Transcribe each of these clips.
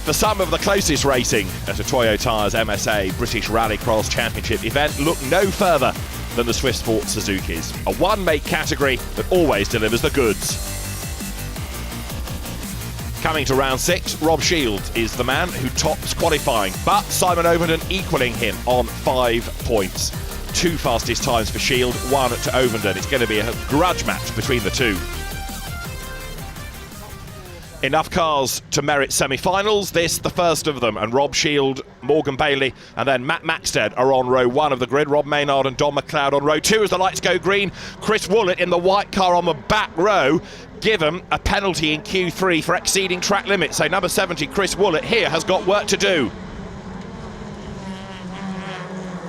For some of the closest racing at a Toyo Tyres MSA British Rallycross Championship event, look no further than the Swift Sport Suzukis, a one-make category that always delivers the goods. Coming to round 6, Rob Shields is the man who tops qualifying, but Simon Ovenden equaling him on 5 points. 2 fastest times for Shield, 1 to Ovenden. It's going to be a grudge match between the two. Enough cars to merit semi-finals, this the first of them, and Rob Shield, Morgan Bailey and then Matt Maxted are on row 1 of the grid. Rob Maynard and Don McLeod on row 2 as the lights go green. Chris Woollett in the white car on the back row, given a penalty in Q3 for exceeding track limits. So number 70, Chris Woollett, here has got work to do.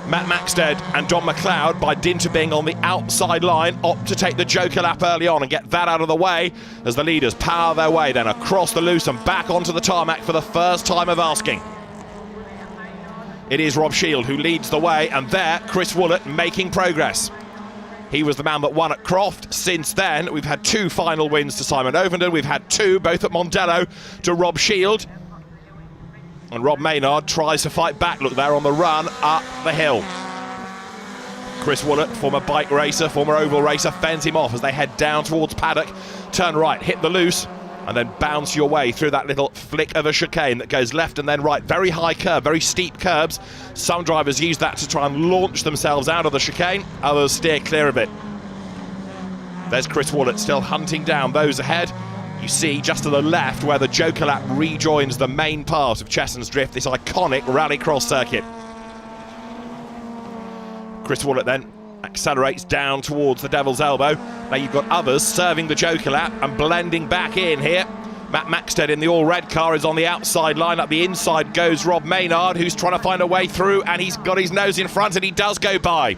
Matt Maxted and Don McLeod, by dint of being on the outside line, opt to take the Joker lap early on and get that out of the way as the leaders power their way then across the loose and back onto the tarmac for the first time of asking. It is Rob Shield who leads the way, and there Chris Woollett making progress. He was the man that won at Croft. Since then, we've had 2 final wins to Simon Ovenden. We've had 2, both at Mondello, to Rob Shield. And Rob Maynard tries to fight back. Look, they're on the run up the hill. Chris Woollett, former bike racer, former oval racer, fends him off as they head down towards paddock. Turn right, hit the loose, and then bounce your way through that little flick of a chicane that goes left and then right. Very high curve, very steep curbs. Some drivers use that to try and launch themselves out of the chicane. Others steer clear of it. There's Chris Woollett still hunting down those ahead. You see just to the left where the Joker lap rejoins the main part of Cheshunt's Drift, this iconic rallycross circuit. Chris Woollett then accelerates down towards the Devil's Elbow. Now you've got others serving the Joker lap and blending back in here. Matt Maxted in the all-red car is on the outside line. Up the inside goes Rob Maynard, who's trying to find a way through, and he's got his nose in front, and he does go by.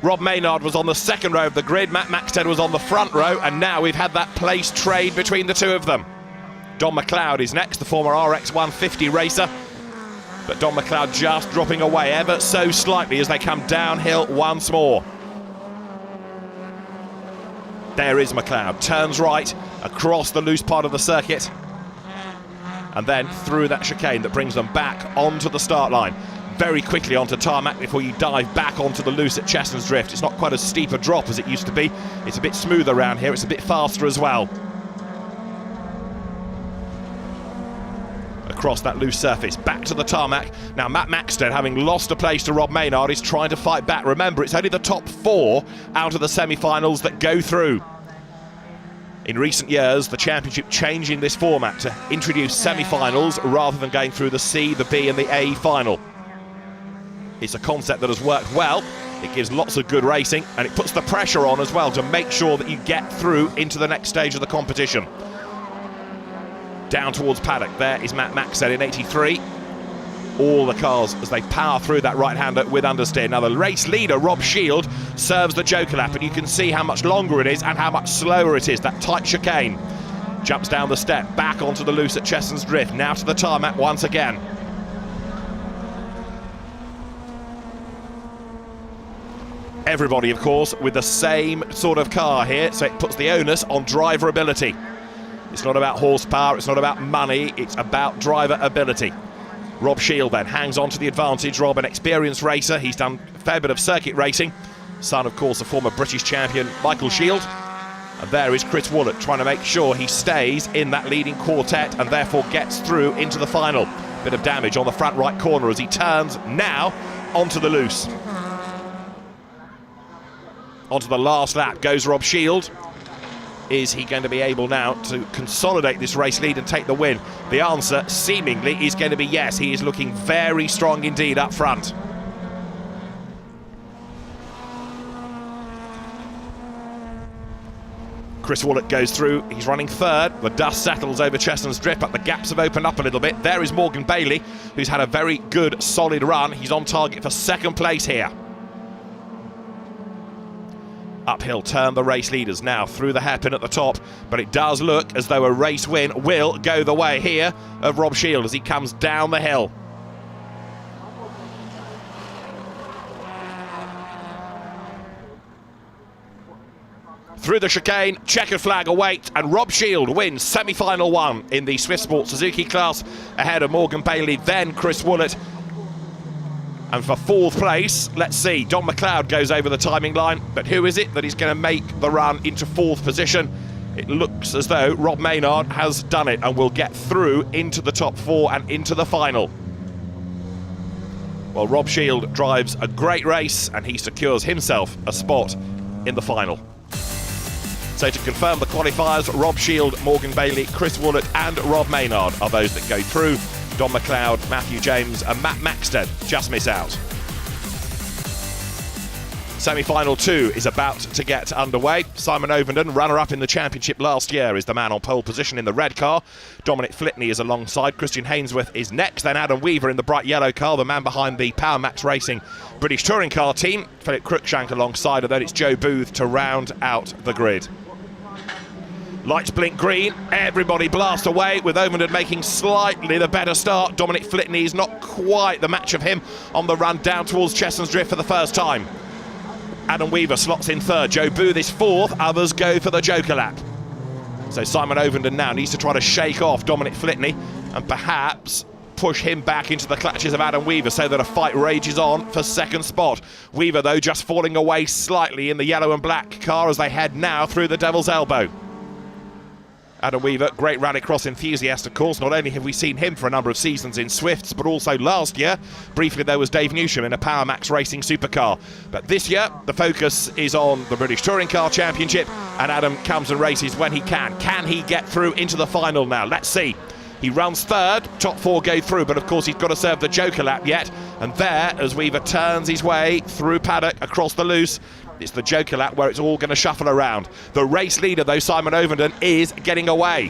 Rob Maynard was on the second row of the grid, Matt Maxted was on the front row, and now we've had that place trade between the two of them. Don McLeod is next, the former RX 150 racer, but Don McLeod just dropping away ever so slightly as they come downhill once more. There is McLeod, turns right across the loose part of the circuit, and then through that chicane that brings them back onto the start line. Very quickly onto tarmac before you dive back onto the loose at Cheshunt's Drift. It's not quite as steep a drop as it used to be. It's a bit smoother around here. It's a bit faster as well. Across that loose surface, back to the tarmac. Now Matt Maxted, having lost a place to Rob Maynard, is trying to fight back. Remember, it's only the top 4 out of the semi-finals that go through. In recent years, the championship changing this format to introduce semi-finals rather than going through the C, the B and the A final. It's a concept that has worked well. It gives lots of good racing, and it puts the pressure on as well to make sure that you get through into the next stage of the competition. Down towards paddock, there is Matt Maxted in 83. All the cars as they power through that right-hander with understeer. Now the race leader, Rob Shield, serves the Joker lap, and you can see how much longer it is and how much slower it is. That tight chicane. Jumps down the step, back onto the loose at Cheshunt's Drift. Now to the tarmac once again. Everybody, of course, with the same sort of car here, so it puts the onus on driver ability. It's not about horsepower, it's not about money, it's about driver ability. Rob Shield then hangs on to the advantage. Rob, an experienced racer, he's done a fair bit of circuit racing. Son, of course, a former British champion, Michael Shield. And there is Chris Woollett trying to make sure he stays in that leading quartet and therefore gets through into the final. Bit of damage on the front right corner as he turns now onto the loose. Onto the last lap goes Rob Shield. Is he going to be able now to consolidate this race lead and take the win? The answer, seemingly, is going to be yes. He is looking very strong indeed up front. Chris Woollett goes through. He's running third. The dust settles over Cheshunt's Drift, but the gaps have opened up a little bit. There is Morgan Bailey, who's had a very good, solid run. He's on target for second place here. Uphill turn the race leaders now through the hairpin at the top, but it does look as though a race win will go the way here of Rob Shield as he comes down the hill. Through the chicane, checkered flag awaits, and Rob Shield wins semi-final 1 in the Swift Sport Suzuki class, ahead of Morgan Bailey, then Chris Woollett. And for 4th place, let's see, Don McLeod goes over the timing line, but who is it that is going to make the run into 4th position? It looks as though Rob Maynard has done it and will get through into the top 4 and into the final. Well, Rob Shield drives a great race and he secures himself a spot in the final. So to confirm the qualifiers, Rob Shield, Morgan Bailey, Chris Woollett and Rob Maynard are those that go through. Don McLeod, Matthew James and Matt Maxted just miss out. Semi-final 2 is about to get underway. Simon Ovenden, runner-up in the championship last year, is the man on pole position in the red car. Dominic Flitney is alongside. Christian Hainsworth is next. Then Adam Weaver in the bright yellow car, the man behind the Power Max Racing British Touring Car team. Philip Cruikshank alongside, and then it's Joe Booth to round out the grid. Lights blink green, everybody blast away with Ovenden making slightly the better start. Dominic Flitney is not quite the match of him on the run down towards Chestons Drift for the first time. Adam Weaver slots in 3rd, Joe Booth is 4th, others go for the joker lap. So Simon Ovenden now needs to try to shake off Dominic Flitney and perhaps push him back into the clutches of Adam Weaver so that a fight rages on for 2nd spot. Weaver though just falling away slightly in the yellow and black car as they head now through the Devil's Elbow. Adam Weaver, great rallycross enthusiast, of course. Not only have we seen him for a number of seasons in Swifts, but also last year, briefly there was Dave Newsham in a Power Max Racing supercar. But this year, the focus is on the British Touring Car Championship, and Adam comes and races when he can. Can he get through into the final now? Let's see. He runs 3rd, top 4 go through, but of course he's got to serve the joker lap yet. And there, as Weaver turns his way through paddock across the loose, it's the joker lap where it's all going to shuffle around. The race leader, though, Simon Ovenden, is getting away.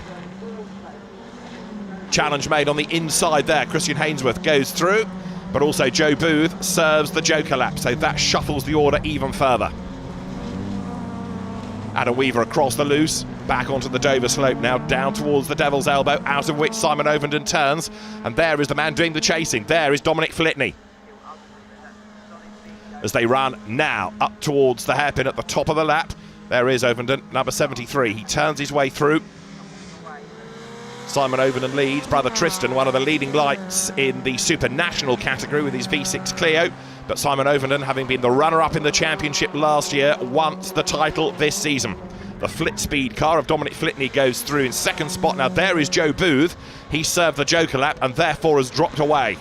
Challenge made on the inside there. Christian Hainsworth goes through, but also Joe Booth serves the joker lap, so that shuffles the order even further. Adam Weaver across the loose, back onto the Dover slope now, down towards the Devil's Elbow, out of which Simon Ovenden turns, and there is the man doing the chasing. There is Dominic Flitney. As they run now up towards the hairpin at the top of the lap, there is Ovenden, number 73. He turns his way through. Simon Ovenden leads. Brother Tristan, one of the leading lights in the Super National category with his V6 Clio. But Simon Ovenden, having been the runner-up in the championship last year, wants the title this season. The Flit Speed car of Dominic Flitney goes through in 2nd spot. Now there is Joe Booth. He served the joker lap and therefore has dropped away.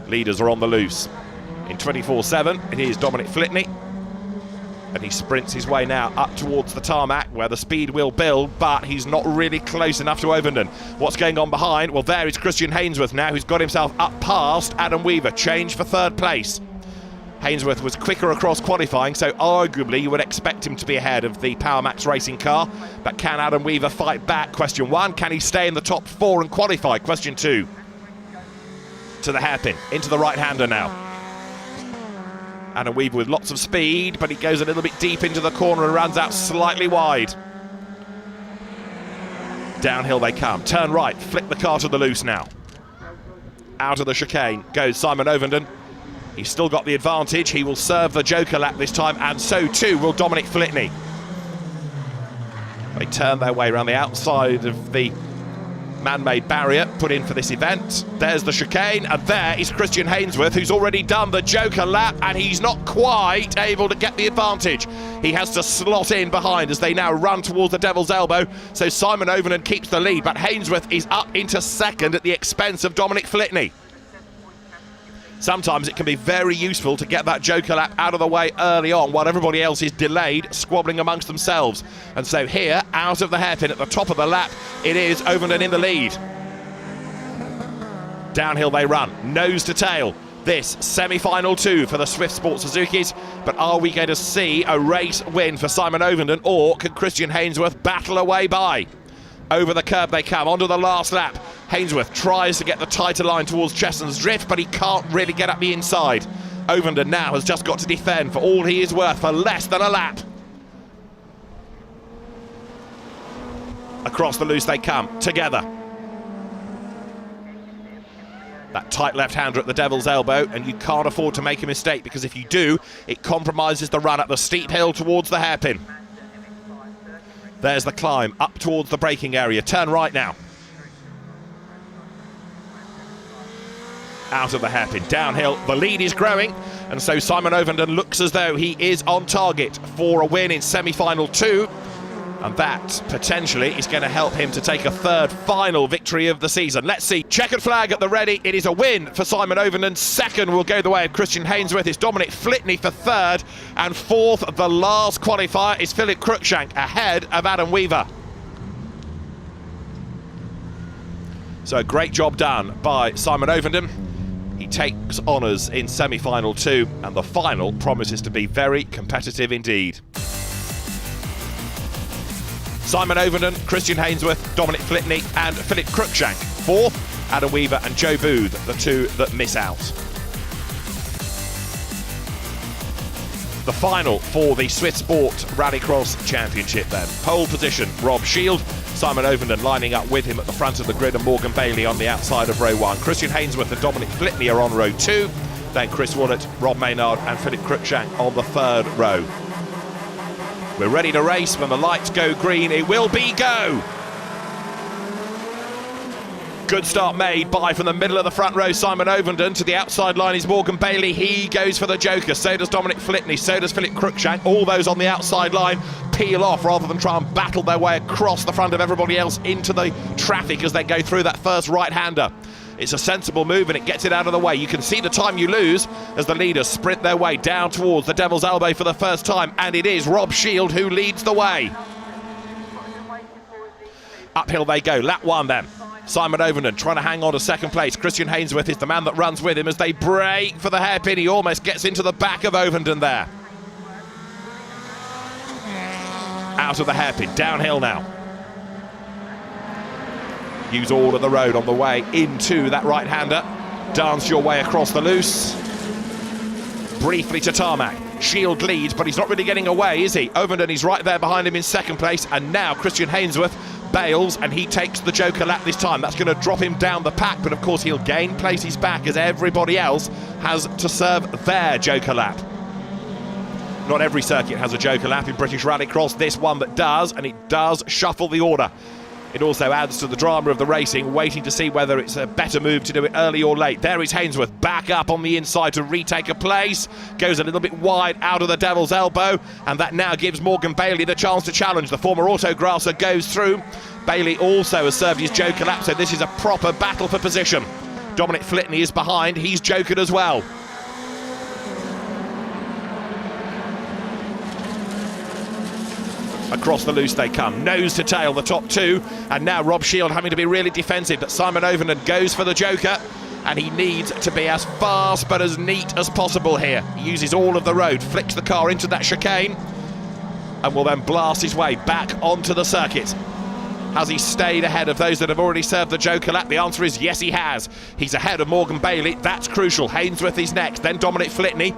Leaders are on the loose. In 24/7, it is Dominic Flitney. And he sprints his way now up towards the tarmac where the speed will build, but he's not really close enough to Ovenden. What's going on behind? Well, there is Christian Hainsworth now, who's got himself up past Adam Weaver. Change for 3rd place. Hainsworth was quicker across qualifying, so arguably you would expect him to be ahead of the Power Max Racing car. But can Adam Weaver fight back? Question 1. Can he stay in the top 4 and qualify? Question 2. To the hairpin, into the right-hander now. Adam Weaver with lots of speed, but he goes a little bit deep into the corner and runs out slightly wide. Downhill they come. Turn right, flick the car to the loose now. Out of the chicane goes Simon Ovenden. He's still got the advantage. He will serve the joker lap this time, and so too will Dominic Flitney. They turn their way around the outside of the man-made barrier put in for this event. There's the chicane, and there is Christian Hainsworth, who's already done the joker lap, and he's not quite able to get the advantage. He has to slot in behind as they now run towards the Devil's Elbow. So Simon Ovenden keeps the lead, but Hainsworth is up into 2nd at the expense of Dominic Flitney. Sometimes it can be very useful to get that joker lap out of the way early on while everybody else is delayed, squabbling amongst themselves. And so here, out of the hairpin at the top of the lap, it is Ovenden in the lead. Downhill they run, nose to tail. This semi-final 2 for the Swift Sport Suzukis. But are we going to see a race win for Simon Ovenden, or can Christian Hainsworth battle away by? Over the curb they come, onto the last lap. Hainsworth tries to get the tighter line towards Chestons Drift, but he can't really get up the inside. Ovenden now has just got to defend for all he is worth for less than a lap. Across the loose they come, together. That tight left-hander at the devil's elbow, and you can't afford to make a mistake, because if you do, it compromises the run up the steep hill towards the hairpin. There's the climb up towards the braking area. Turn right now. Out of the hairpin, downhill. The lead is growing, and so Simon Ovenden looks as though he is on target for a win in semi-final 2. And that, potentially, is going to help him to take a third final victory of the season. Let's see. Checkered flag at the ready. It is a win for Simon Ovenden. Second will go the way of Christian Hainsworth. It's Dominic Flitney for third. And fourth, the last qualifier, is Philip Cruikshank, ahead of Adam Weaver. So, great job done by Simon Ovenden. He takes honours in semi-final 2, and the final promises to be very competitive indeed. Simon Ovenden, Christian Hainsworth, Dominic Flitney and Philip Cruikshank. Fourth, Adam Weaver and Joe Booth, the two that miss out. The final for the Swift Sport Rallycross Championship then. Pole position, Rob Shield. Simon Ovenden lining up with him at the front of the grid, and Morgan Bailey on the outside of row 1. Christian Hainsworth and Dominic Flitney are on row 2. Then Chris Woolett, Rob Maynard and Philip Cruikshank on the third row. We're ready to race. When the lights go green, it will be go. Good start made by, from the middle of the front row, Simon Ovenden. To the outside line is Morgan Bailey. He goes for the joker. So does Dominic Flitney. So does Philip Cruikshank. All those on the outside line peel off rather than try and battle their way across the front of everybody else into the traffic as they go through that first right-hander. It's a sensible move, and it gets it out of the way. You can see the time you lose as the leaders sprint their way down towards the devil's elbow for the first time, and it is Rob Shield who leads the way. Uphill they go, lap 1 then. Simon Ovenden trying to hang on to second place. Christian Hainsworth is the man that runs with him as they break for the hairpin. He almost gets into the back of Ovenden there. Out of the hairpin, downhill now. Use all of the road on the way into that right-hander. Dance your way across the loose. Briefly to tarmac. Shield leads, but he's not really getting away, is he? Ovenden is right there behind him in second place, and now Christian Hainsworth bails, and he takes the joker lap this time. That's going to drop him down the pack, but of course he'll gain places back as everybody else has to serve their joker lap. Not every circuit has a joker lap in British Rallycross. This one that does, and it does shuffle the order. It also adds to the drama of the racing, waiting to see whether it's a better move to do it early or late. There is Hainsworth back up on the inside to retake a place. Goes a little bit wide out of the devil's elbow, and that now gives Morgan Bailey the chance to challenge. The former autograsser goes through. Bailey also has served his joker lap, so this is a proper battle for position. Dominic Flitney is behind. He's jokered as well. Across the loose they come, nose to tail, the top two, and now Rob Shield having to be really defensive, but Simon Ovenden goes for the joker, and he needs to be as fast but as neat as possible here. He uses all of the road, flicks the car into that chicane, and will then blast his way back onto the circuit. Has he stayed ahead of those that have already served the joker lap? The answer is yes, he has. He's ahead of Morgan Bailey. That's crucial. Hainsworth is next, then Dominic Flitney.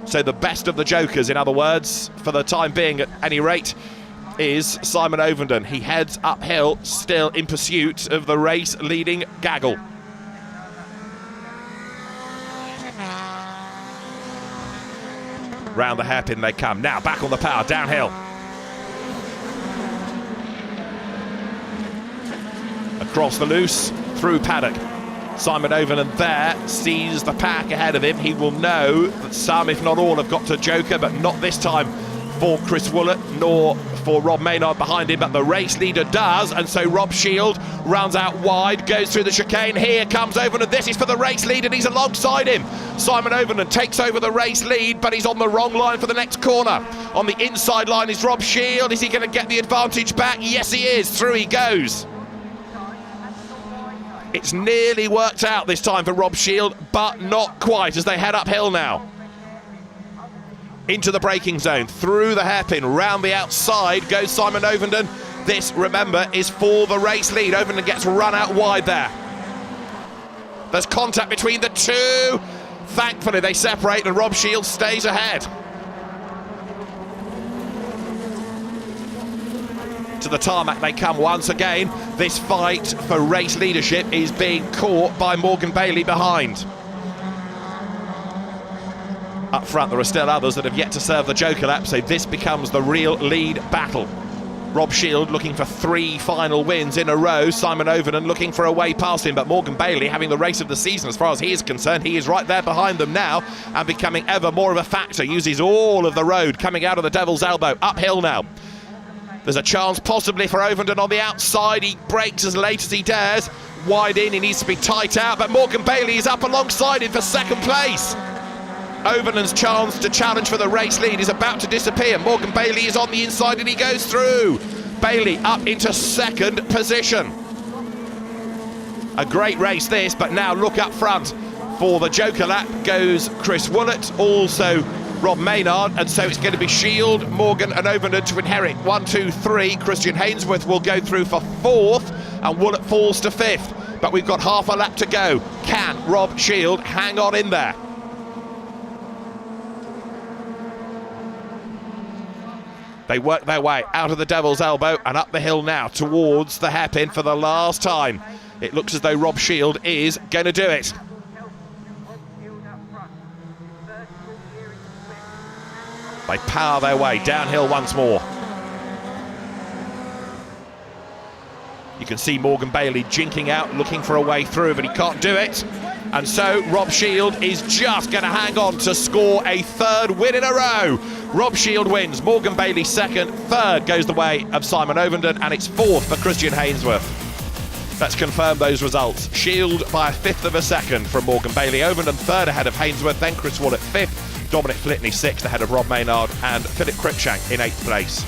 So the best of the jokers, in other words, for the time being at any rate, is Simon Ovenden. He heads uphill, still in pursuit of the race-leading gaggle. Round the hairpin they come. Now back on the power, downhill. Across the loose, through paddock. Simon Ovenden there sees the pack ahead of him. He will know that some, if not all, have got to joker, but not this time for Chris Woolett, nor for Rob Maynard behind him, but the race leader does, and so Rob Shield runs out wide, goes through the chicane. Here comes Ovenden. This is for the race lead, and he's alongside him. Simon Ovenden takes over the race lead, but he's on the wrong line for the next corner. On the inside line is Rob Shield. Is he going to get the advantage back? Yes, he is. Through he goes. It's nearly worked out this time for Rob Shield, but not quite, as they head uphill now. Into the braking zone, through the hairpin, round the outside goes Simon Ovenden. This, remember, is for the race lead. Ovenden gets run out wide there. There's contact between the two. Thankfully, they separate and Rob Shield stays ahead. To the tarmac they come once again. This fight for race leadership is being caught by Morgan Bailey behind. Up front there are still others that have yet to serve the Joker lap, so this becomes the real lead battle. Rob Shield looking for 3 final wins in a row. Simon Overton looking for a way past him, but Morgan Bailey having the race of the season as far as he is concerned. He is right there behind them now and becoming ever more of a factor. Uses all of the road coming out of the Devil's Elbow. Uphill now. There's a chance possibly for Overton on the outside. He brakes as late as he dares. Wide in, he needs to be tight out, but Morgan Bailey is up alongside him for second place. Overton's chance to challenge for the race lead is about to disappear. Morgan Bailey is on the inside and he goes through. Bailey up into second position. A great race this, but now look up front. For the Joker lap goes Chris Woollett, also Rob Maynard, and so it's going to be Shield, Morgan and Overton to inherit. 1, 2, 3. Christian Hainsworth will go through for 4th and Woollett falls to 5th. But we've got half a lap to go. Can Rob Shield hang on in there? They work their way out of the Devil's Elbow and up the hill now towards the hairpin for the last time. It looks as though Rob Shield is going to do it. They power their way downhill once more. You can see Morgan Bailey jinking out, looking for a way through, but he can't do it. And so Rob Shield is just going to hang on to score a 3rd win in a row. Rob Shield wins, Morgan Bailey 2nd, 3rd goes the way of Simon Overton, and it's 4th for Christian Hainsworth. Let's confirm those results. Shield by a 5th of a second from Morgan Bailey. Overton 3rd ahead of Hainsworth, then Chris Woollett 5th, Dominic Flitney 6th ahead of Rob Maynard, and Philip Cruikshank in 8th place.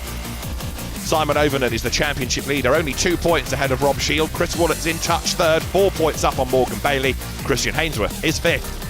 Simon Overton is the championship leader, only 2 points ahead of Rob Shield. Chris Woolett's in touch 3rd, 4 points up on Morgan Bailey. Christian Hainsworth is 5th.